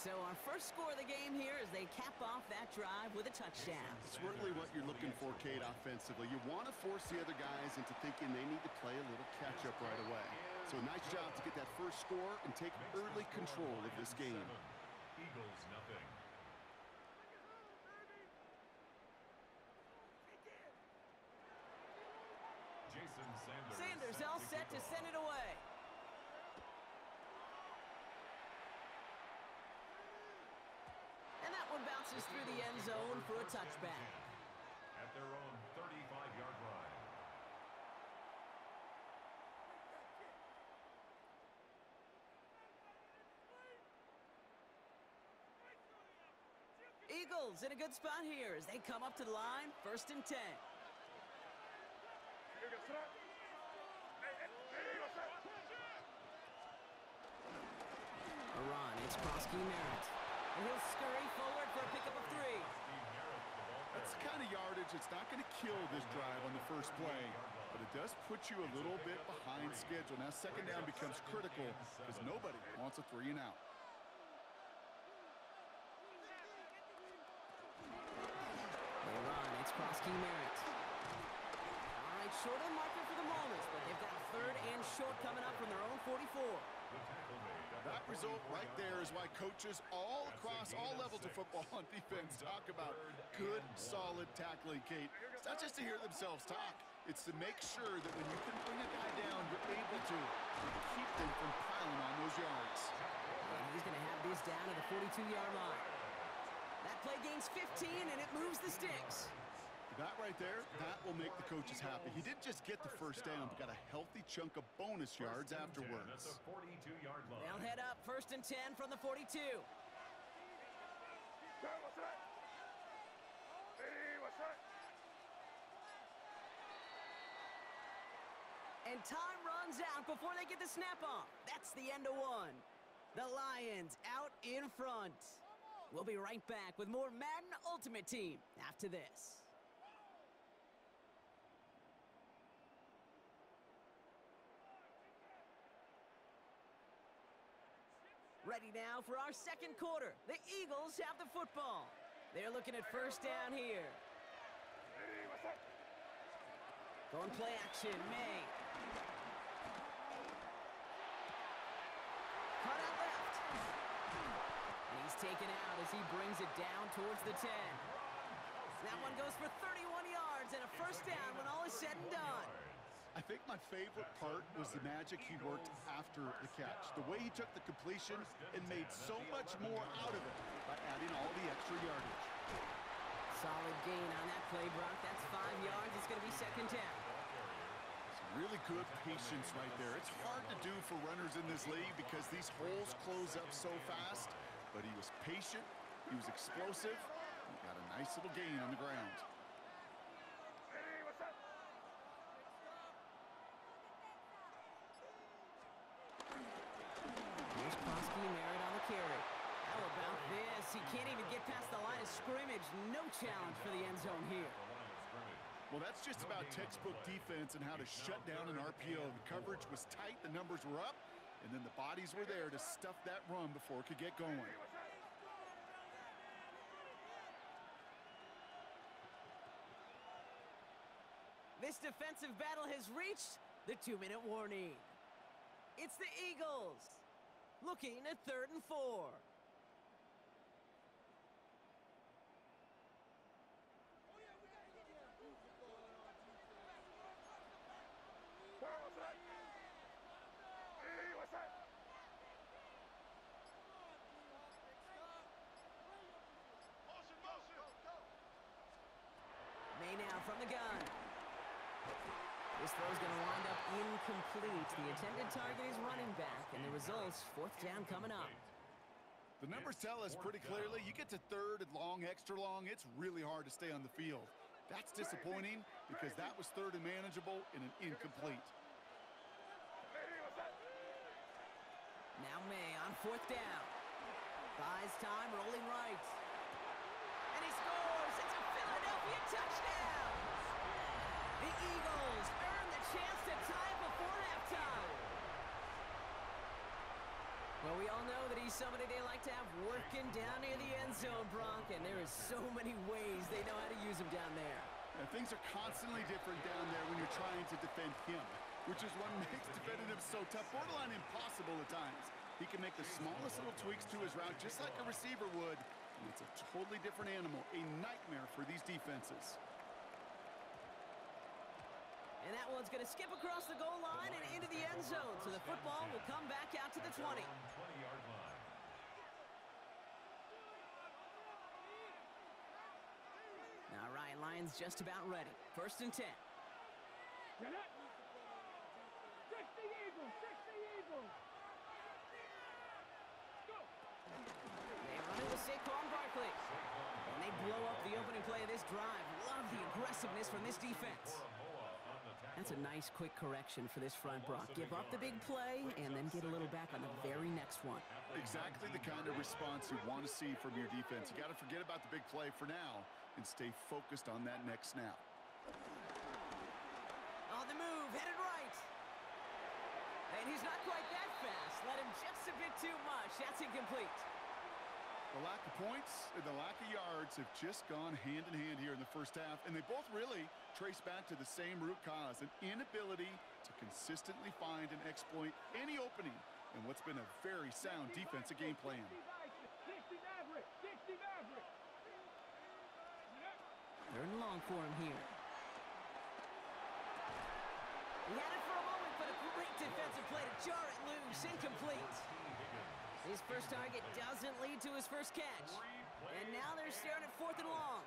So our first score of the game here as they cap off that drive with a touchdown. It's really what you're looking for, Kate, offensively. You want to force the other guys into thinking they need to play a little catch-up right away. So nice job to get that first score and take early control of this game. Eagles, nothing. Sanders all set to send it away. And that one bounces through the end zone for a touchback. At their own 35-yard line. Eagles in a good spot here as they come up to the line, 1st and 10. A run, it's Krosky Merritt. And he'll scurry forward for a pickup of 3. That's the kind of yardage that's not going to kill this drive on the first play, but it does put you a little bit behind schedule. Now second down becomes critical because nobody wants a 3 and out. They run, it's Krosky Merritt. All right, short on marker for the moment, but they've got a 3rd and short coming up from their own 44. That result right there is why coaches all across all levels of football on defense talk about good, solid tackling, Kate. It's not just to hear themselves talk. It's to make sure that when you can bring a guy down, you're able to keep them from piling on those yards. And he's going to have this down at the 42-yard line. That play gains 15, and it moves the sticks. That right there, that will make the coaches happy. He didn't just get the first down, but got a healthy chunk of bonus yards afterwards. They'll head up 1st and 10 from the 42. And time runs out before they get the snap off. That's the end of one. The Lions out in front. We'll be right back with more Madden Ultimate Team after this. Ready now for our second quarter. The Eagles have the football. They're looking at 1st down here. Going play action, May. Cut out left. And he's taken out as he brings it down towards the 10. That one goes for 31 yards and a 1st down when all is said and done. I think my favorite part was the magic he worked after the catch. The way he took the completion and made so much more out of it by adding all the extra yardage. Solid gain on that play, Brock. That's 5 yards. It's going to be 2nd down. Some really good patience right there. It's hard to do for runners in this league because these holes close up so fast. But he was patient. He was explosive. He got a nice little gain on the ground. Merritt on the carry. How about this? He can't even get past the line of scrimmage. No challenge for the end zone here. Well, that's just about textbook defense and how to shut down an RPO. The coverage was tight, the numbers were up, and then the bodies were there to stuff that run before it could get going. This defensive battle has reached the 2-minute warning. It's the Eagles. Looking at 3rd and 4. May now from the gun. This throw's going to wind up incomplete. The intended target is running back, and the result's 4th down coming up. The numbers tell us pretty clearly, you get to 3rd and long, extra long, it's really hard to stay on the field. That's disappointing because that was 3rd and manageable and an incomplete. Now May on 4th down. Buys time, rolling right. And he scores! It's a Philadelphia touchdown! The Eagles earn the chance to tie it before halftime. Well, we all know that he's somebody they like to have work Looking down near the end zone, Bronk, and there is so many ways they know how to use him down there. And things are constantly different down there when you're trying to defend him, which is what makes defending him so tough, borderline impossible at times. He can make the smallest little tweaks to his route just like a receiver would, and it's a totally different animal, a nightmare for these defenses. And that one's going to skip across the goal line and into the end zone, so the football will come back out to the 20. 20-yard line. All right, Lions just about ready. 1st and 10. Get it. 60 Eagles, 60 Eagles. Go. They run it with Saquon Barkley. And they blow up the opening play of this drive. Love the aggressiveness from this defense. That's a nice quick correction for this front, Brock. Give up the big play and then get a little back on the very next one. Exactly the kind of response you want to see from your defense. You got to forget about the big play for now and stay focused on that next snap. On the move, headed right. And he's not quite that fast. Let him just a bit too much. That's incomplete. The lack of points and the lack of yards have just gone hand in hand here in the first half, and they both really trace back to the same root cause, an inability to consistently find and exploit any opening in what's been a very sound defensive game plan. 60 Maverick, 60 Maverick. 3rd and long for him here. He had it for a moment, but a great defensive play to jar it loose. Incomplete. His first target doesn't lead to his first catch. And now they're staring at 4th and long.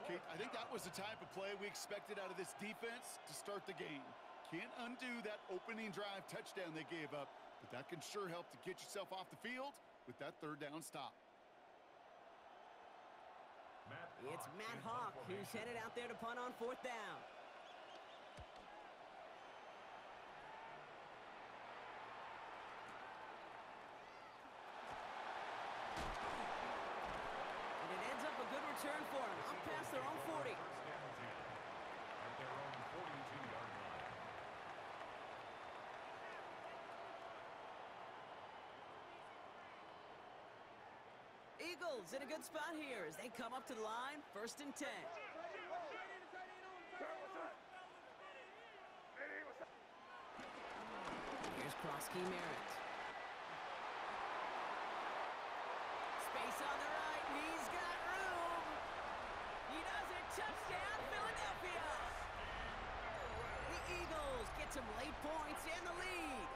Kate, I think that was the type of play we expected out of this defense to start the game. Can't undo that opening drive touchdown they gave up, but that can sure help to get yourself off the field with that 3rd down stop. It's Matt Hawk who's headed out there to punt on 4th down. And it ends up a good return for him, up past their own 40. At their own 42-yard line. Eagles in a good spot here as they come up to the line. 1st and 10. Here's Krosky Merritt. Space on the right. He's got room. He does it. Touchdown, Philadelphia. The Eagles get some late points and the lead.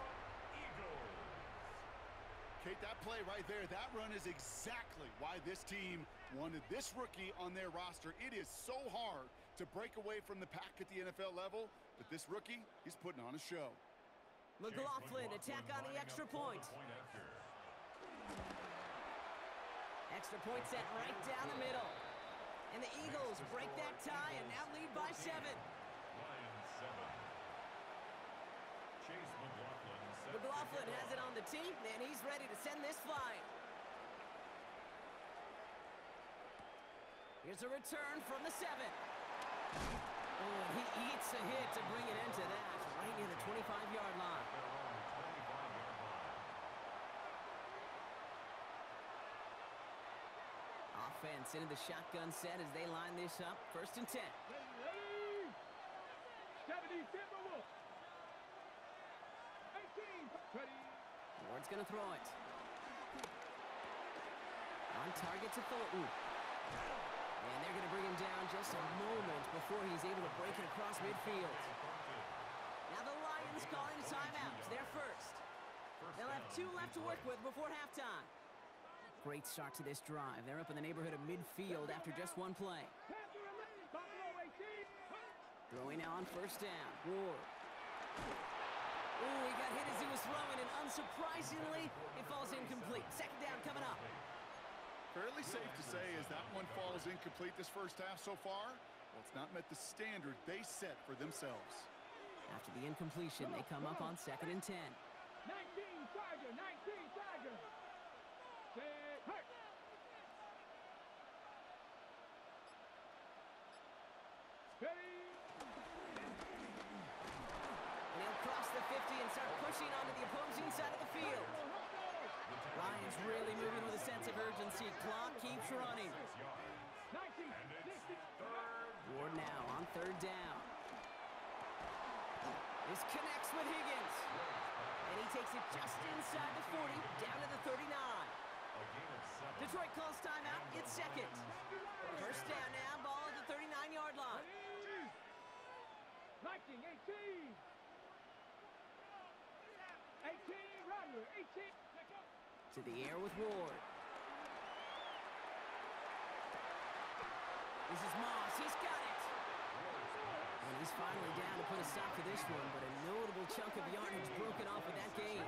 Kate, that play right there, that run is exactly why this team wanted this rookie on their roster. It is so hard to break away from the pack at the NFL level, but this rookie, he's putting on a show. McLaughlin attack on the extra point. Extra point set right down the middle. And the Eagles break that tie and now lead by 7. Lions 7. Chase McLaughlin has it on the tee, and he's ready to send this flying. Here's a return from the 7. Oh, he eats a hit to bring it into that, right near the 25-yard line. Offense into the shotgun set as they line this up. 1st and 10. 70 Timberwolves. 18. Ready. Ward's going to throw it. On target to Thornton. And they're going to bring him down just a moment before he's able to break it across midfield. Now the Lions calling a timeout. They're first. They'll have 2 left to work with before halftime. Great start to this drive. They're up in the neighborhood of midfield after just 1 play. Throwing now on 1st down. Ward. Oh, he got hit as he was throwing, and unsurprisingly, it falls incomplete. 2nd down coming up. Fairly safe to say as that one falls incomplete this first half so far, well, it's not met the standard they set for themselves. After the incompletion, they come up on 2nd and 10. 19 Tiger, 19 Tiger. Hurt. Ready. And he'll cross the 50 and start pushing onto the opposing side of the field. Lions really moving with a sense of urgency. Clock keeps running. 19, 60. Ward now on third down. This connects with Higgins. And he takes it just inside the 40, down to the 39. Detroit calls timeout. It's second. First down now, ball at the 39-yard line. 19, 18. 18, Rodler, 18. To the air with Ward. This is Moss. He's got it. And he's finally down to put a stop to this one, but a notable chunk of yardage broken off of that game.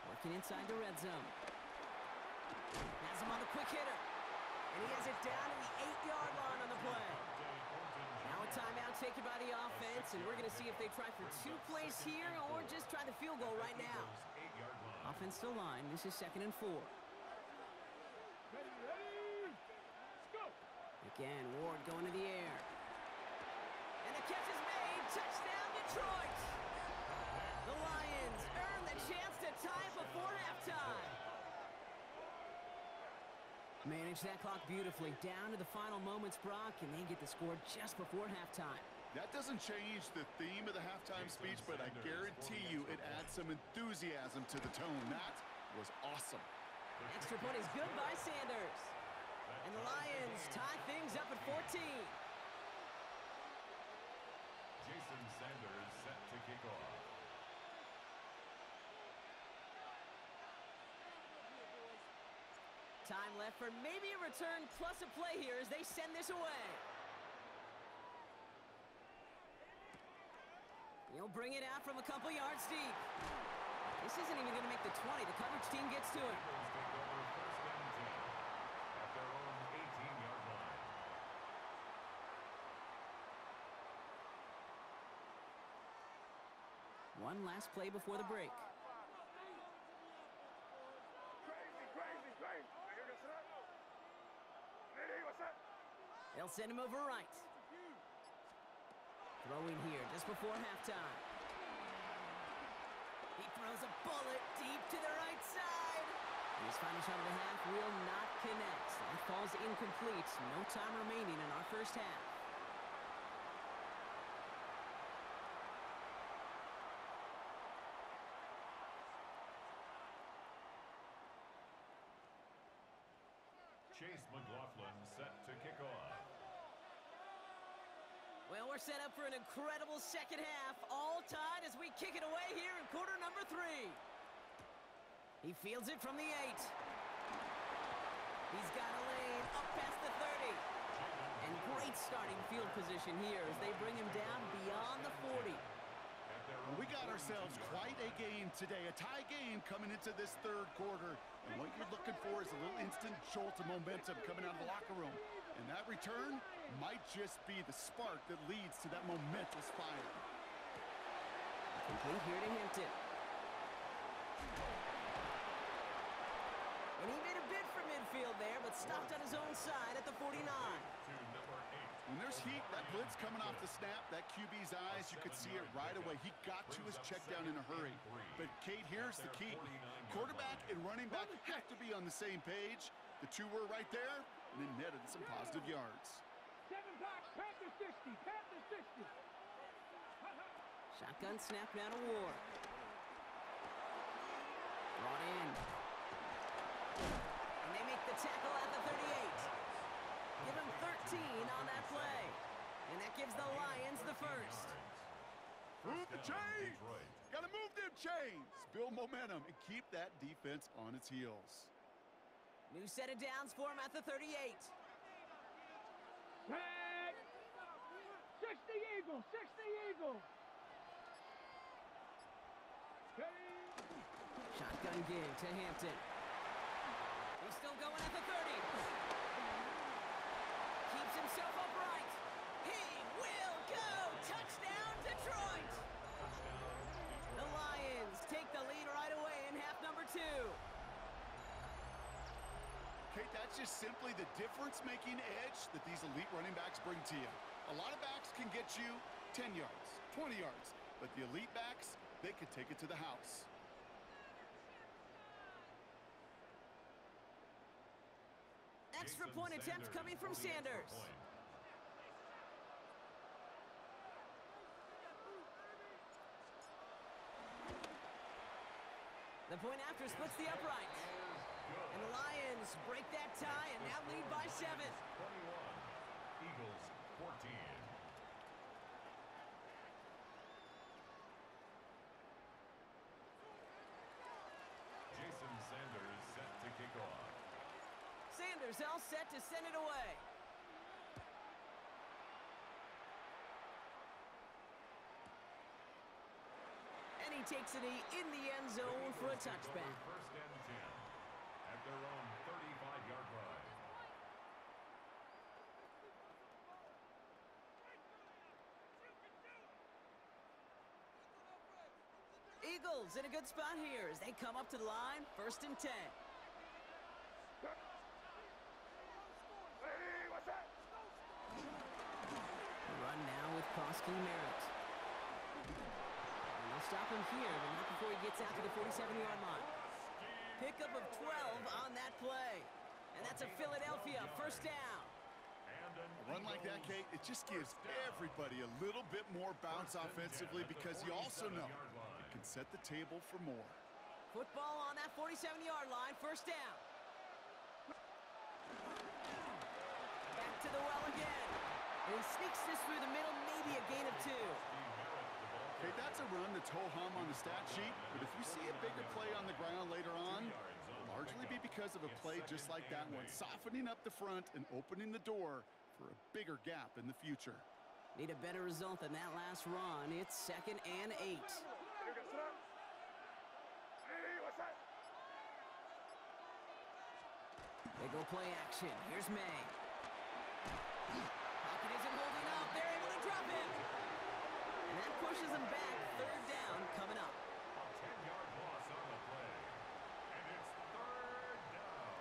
Working inside the red zone. Has him on the quick hitter. And he has it down to the 8-yard line on the play. Now a timeout taken by the offense, and we're going to see if they try for 2 plays here or just try the field goal right now. Offense to line. This is 2nd and 4. Again, Ward going to the air. And the catch is made. Touchdown, Detroit. The Lions earn the chance to tie it before halftime. Manage that clock beautifully. Down to the final moments, Brock, and they get the score just before halftime. That doesn't change the theme of the halftime speech, but I guarantee you it adds some enthusiasm to the tone. That was awesome. Extra point is good by Sanders. And the Lions tie things up at 14. Jason Sanders set to kick off. Time left for maybe a return plus a play here as they send this away. He'll bring it out from a couple yards deep. This isn't even going to make the 20. The coverage team gets to it. One last play before the break. They'll send him over right. Throwing here just before halftime. He throws a bullet deep to the right side. And his final shot of the half will not connect. That falls incomplete. No time remaining in our first half. Chase McLaughlin set to kick off. Well, we're set up for an incredible second half. All tied as we kick it away here in quarter number 3. He fields it from the 8. He's got a lane up past the 30. And great starting field position here as they bring him down beyond the 40. Well, we got ourselves quite a game today, a tie game coming into this third quarter. And what you're looking for is a little instant jolt of momentum coming out of the locker room. And that return might just be the spark that leads to that momentous fire. Complete here to Hampton. And he made a bid for midfield there, but stopped on his own side at the 49. When there's heat, that blitz coming off the snap, that QB's eyes, you could see it right away. He got to his check down in a hurry. But, Kate, here's the key. Quarterback and running back have to be on the same page. The two were right there, and it netted some positive yards. 7 back, Panther 60, Panther 60. Shotgun snap now to Ward. Brought in. And they make the tackle at the 38. Give him 13 on that play. And that gives the Lions the first. Move the chains! Gotta move them chains! Build momentum and keep that defense on its heels. New set of downs for him at the 38. Tag! 60 Eagles, 60 Eagles. Shotgun give to Hampton. He's still going at the 30. Keeps himself upright. He will go! Touchdown, Detroit! The Lions take the lead right away in half number 2. Kate, that's just simply the difference-making edge that these elite running backs bring to you. A lot of backs can get you 10 yards, 20 yards, but the elite backs, they could take it to the house. Extra point attempt coming from Sanders. The point after splits the uprights. And the Lions break that tie and now lead by 7. 21. Eagles 14. Jason Sanders set to kick off. Sanders all set to send it away. And he takes it in the end zone for a touchback. First and 10 at their own 35-yard line. Eagles in a good spot here as they come up to the line, 1st and 10. Run now with Koski Merritt. And they'll stop him here, but not before he gets out to the 47-yard line. Pickup of 12 on that play. And that's a Philadelphia 1st down. A run like that, Kate, it just gives everybody a little bit more bounce offensively because you also know it can set the table for more. Football on that 47-yard line, 1st down. Back to the well again. And he sneaks this through the middle, maybe a gain of 2. Okay, that's a run that's ho-hum on the stat sheet, but if you see a bigger play on the ground later on, it'll largely be because of a play just like that one, softening up the front and opening the door for a bigger gap in the future. Need a better result than that last run. It's 2nd and 8. They go play action. Here's May. Pocket isn't holding up. They're able to drop him. And that pushes them back. 3rd down coming up. A 10-yard loss on the play. And it's 3rd down.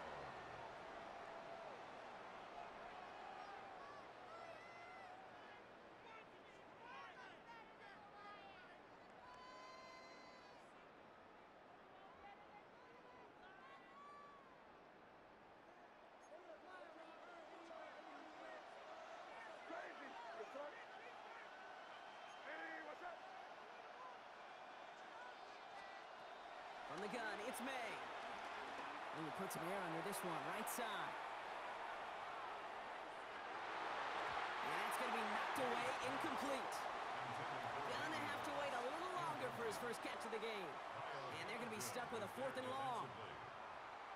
From the gun, it's May. And he puts some air under this one, right side. And it's going to be knocked away, incomplete. Gonna have to wait a little longer for his first catch of the game. And they're going to be stuck with a 4th and long.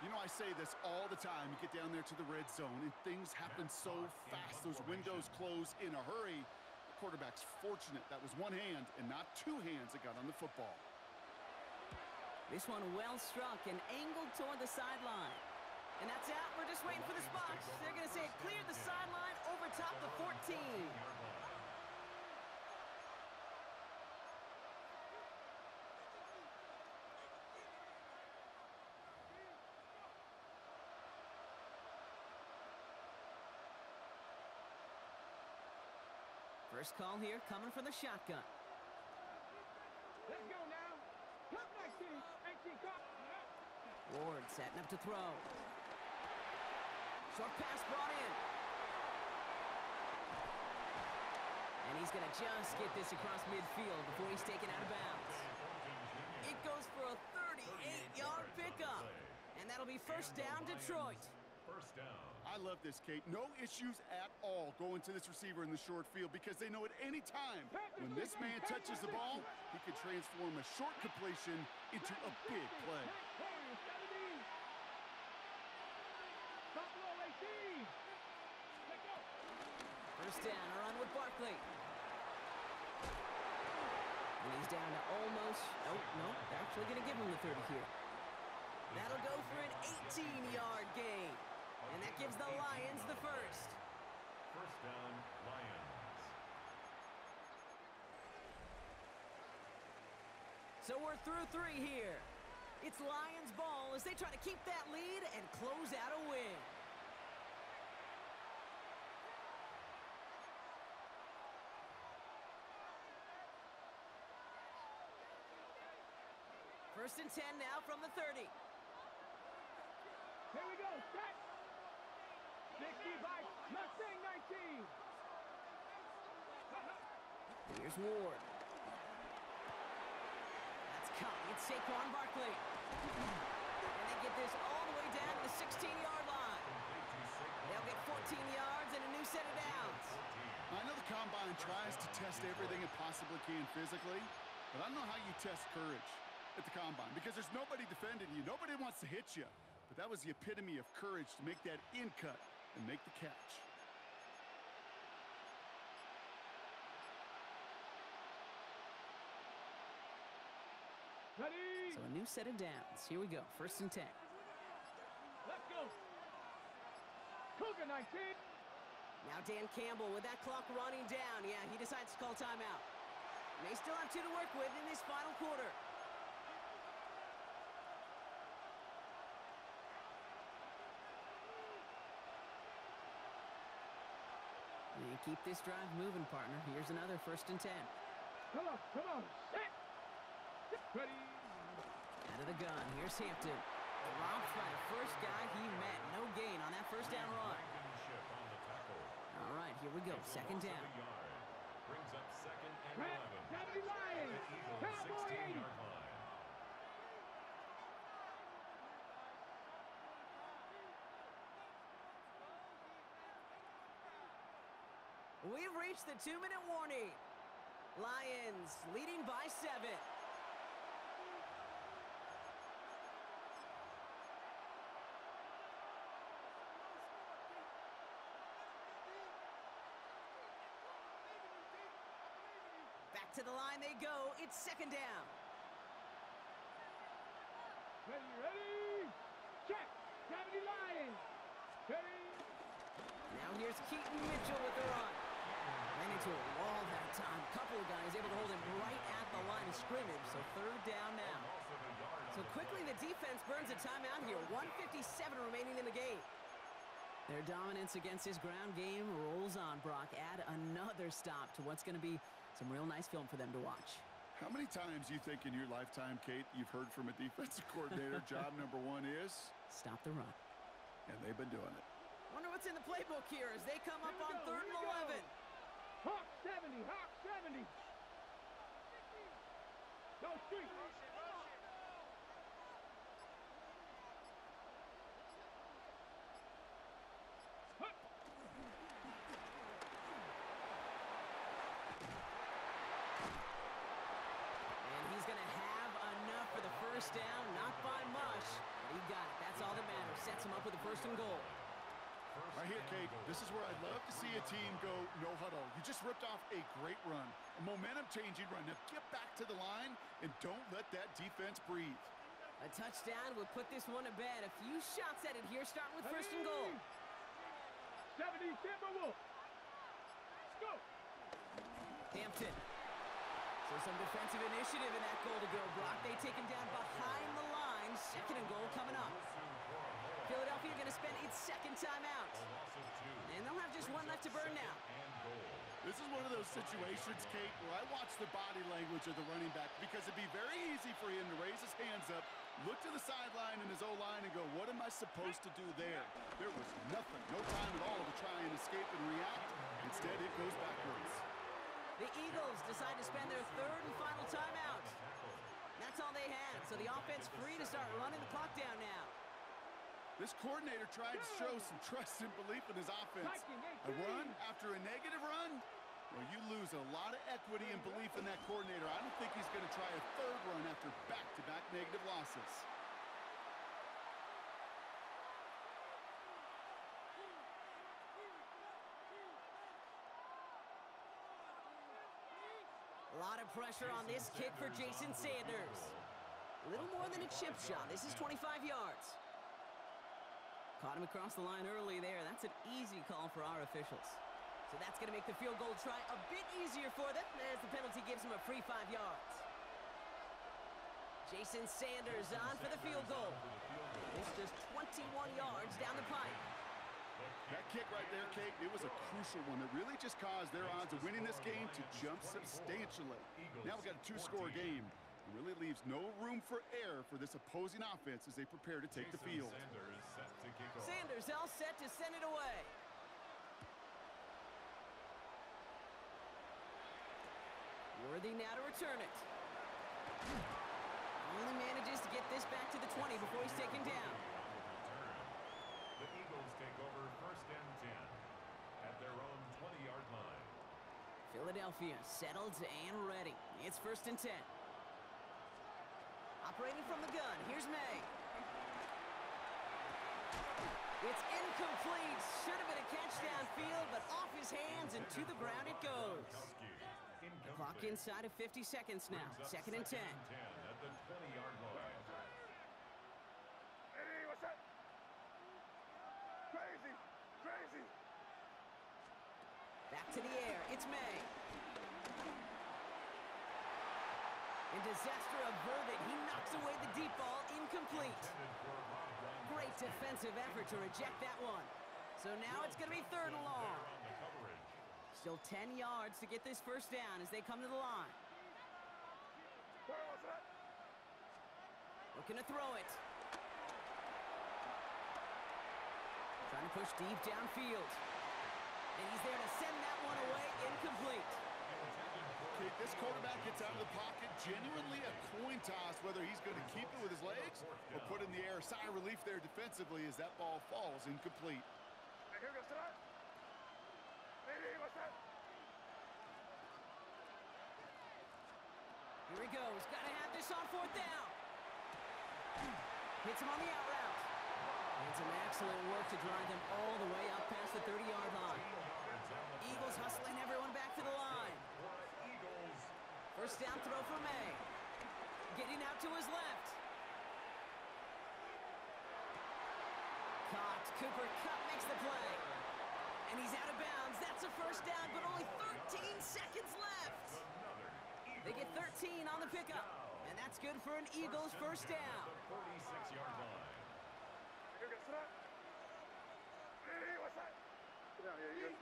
You know, I say this all the time. You get down there to the red zone, and things happen so fast. Those windows close in a hurry. The quarterback's fortunate that was one hand and not 2 hands that got on the football. This one well struck and angled toward the sideline. And that's out. We're just waiting for the spot. They're going to say it cleared the sideline over top the 14. First call here coming from the shotgun. Let's go now. Come back, team. 18 cop. Ward setting up to throw. Short pass brought in. And he's going to just get this across midfield before he's taken out of bounds. It goes for a 38-yard pickup. And that'll be 1st down, Detroit. 1st down. I love this, Kate. No issues at all going to this receiver in the short field because they know at any time when this man touches the ball, he can transform a short completion into a big play. First down, a run with Barkley. And he's down to almost, oh, no, they're actually going to give him the 30 here. That'll go for an 18-yard gain. And that gives the Lions the 1st. 1st down, Lions. So we're through 3 here. It's Lions ball as they try to keep that lead and close out a win. First and 10 now from the 30. Here we go. Set. 60 by Mustang 19. Here's Ward. That's coming. It's Saquon Barkley. And they get this all the way down to the 16-yard line. They'll get 14 yards and a new set of downs. I know the Combine tries to test everything it possibly can physically, but I don't know how you test courage at the Combine because there's nobody defending you. Nobody wants to hit you. But that was the epitome of courage to make that in cut and make the catch. Ready. So a new set of downs. Here we go. First and 10. Let's go. Cougar 19. Now Dan Campbell with that clock running down. Yeah, he decides to call timeout. They still have 2 to work with in this final quarter. And keep this drive moving, partner. Here's another first and 10. Come on, come on. Set. Ready. Out of the gun. Here's Hampton. Robbed by the first guy he met. No gain on that first down run. All right, here we go. Second down. Brings up second and Red, 11. 70 Lions. Cowboy 80. 16-yard line. We've reached the 2-minute warning. Lions leading by 7. Back to the line they go. It's second down. Ready, ready. Check. 70 Lions. Ready. Now here's Keaton Mitchell with the run. Ran into a wall that time. Couple of guys able to hold him right at the line of scrimmage. So third down now. So quickly the defense burns a timeout here. 1:57 remaining in the game. Their dominance against his ground game rolls on, Brock. Add another stop to what's going to be some real nice film for them to watch. How many times you think in your lifetime, Kate, you've heard from a defensive coordinator, job number 1 is? Stop the run. And they've been doing it. Wonder what's in the playbook here as they come up Here we on go, third and here we 11. go. Hawk 70, Hawk 70. Go street. Hup. And he's going to have enough for the first down. Not by much, but he got it. That's all that matters. Sets him up with the first and goal. Right here, Kate, this is where I'd love to see a team go no huddle. You just ripped off a great run, a momentum-changing run. Now get back to the line and don't let that defense breathe. A touchdown would put this one to bed. A few shots at it here, starting with first and goal. 70 Timberwolves. Go. Hampton. So some defensive initiative in that goal to go. Brock, they take him down behind the line. Second and goal coming up. Philadelphia going to spend its second timeout. And they'll have just one left to burn now. This is one of those situations, Kate, where I watch the body language of the running back because it'd be very easy for him to raise his hands up, look to the sideline and his O-line and go, what am I supposed to do there? There was nothing, no time at all to try and escape and react. Instead, it goes backwards. The Eagles decide to spend their third and final timeout. That's all they had, so the offense free to start running the clock down now. This coordinator tried to show some trust and belief in his offense. A run after a negative run? Well, you lose a lot of equity and belief in that coordinator. I don't think he's going to try a third run after back-to-back negative losses. A lot of pressure on this kick for Jason Sanders. A little more than a chip shot. This is 25 yards. Caught him across the line early there. That's an easy call for our officials. So that's going to make the field goal try a bit easier for them as the penalty gives him a free 5 yards. Jason Sanders on for the field goal. It's just 21 yards down the pipe. That kick right there, Kate, it was a crucial one that really just caused their odds of winning this game to jump substantially. Now we've got a 2-score game. It really leaves no room for error for this opposing offense as they prepare to take the field. Sanders set to kick off. Sanders all set to send it away. Worthy now to return it. Only manages to get this back to the 20 before he's taken down. The Eagles take over 1st and 10 at their own 20-yard line. Philadelphia settled and ready. It's 1st and 10. Operating from the gun, here's May. It's incomplete. Should have been a catch downfield, but off his hands and to the ground it goes. The clock inside of 50 seconds now. 2nd and 10. At the 20-yard line. Hey, what's that? Crazy, crazy. Back to the air. It's May. And disaster averted. He knocks away the deep ball. Incomplete. Great defensive effort to reject that one. So now it's going to be 3rd and long. Still 10 yards to get this 1st down as they come to the line. What's that? Looking to throw it. Trying to push deep downfield. And he's there to send that one away. Incomplete. Okay, this quarterback gets out of the pocket. Genuinely a coin toss whether he's going to keep it with his legs or put in the air. Sigh of relief there defensively as that ball falls incomplete. Hey, here goes that. Hey, what's that? Here he goes. Got to have this on 4th down. Hits him on the out route. And some excellent work to drive them all the way up past the 30-yard line. Eagles hustling everyone back to the line. 1st down throw for May. Getting out to his left. Caught. Cooper Kupp makes the play. And he's out of bounds. That's a 1st down, but only 13 seconds left. They get 13 on the pickup. And that's good for an Eagles 1st down. 46-yard line. Here goes that. Hey, what's that? Get down here, you go.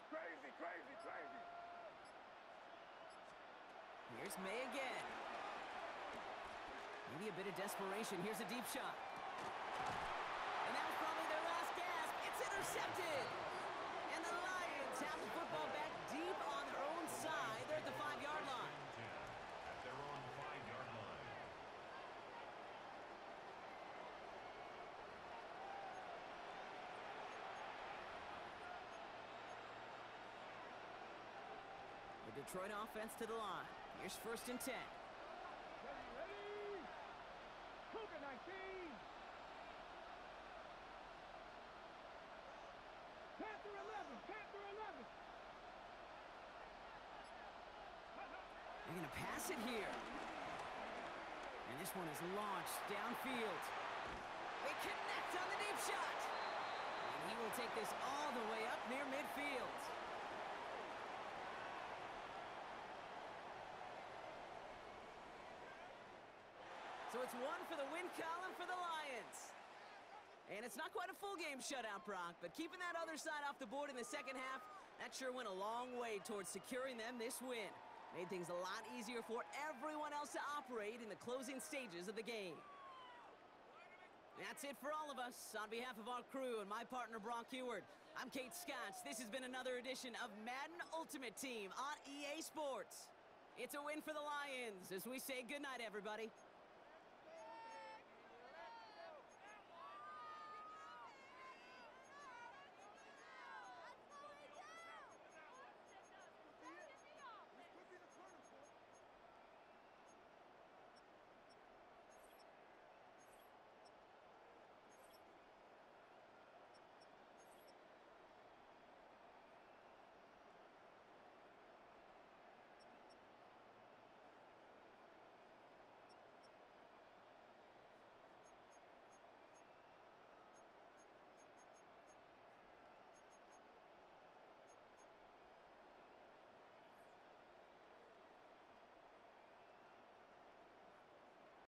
Crazy, crazy, crazy. Here's May again. Maybe a bit of desperation. Here's a deep shot. And that was probably their last gasp. It's intercepted. And the Lions have the football back deep on their own side. They're at the 5-yard line. At their own 5-yard line. The Detroit offense to the line. Here's 1st and 10. Ready? Cougar 19. Panther 11. Panther 11. They're going to pass it here. And this one is launched downfield. They connect on the deep shot. And he will take this all the way up near midfield. So it's 1 for the win column for the Lions. And it's not quite a full game shutout, Brock, but keeping that other side off the board in the 2nd half, that sure went a long way towards securing them this win. Made things a lot easier for everyone else to operate in the closing stages of the game. That's it for all of us. On behalf of our crew and my partner, Brock Heward, I'm Kate Scotts. This has been another edition of Madden Ultimate Team on EA Sports. It's a win for the Lions as we say goodnight, everybody.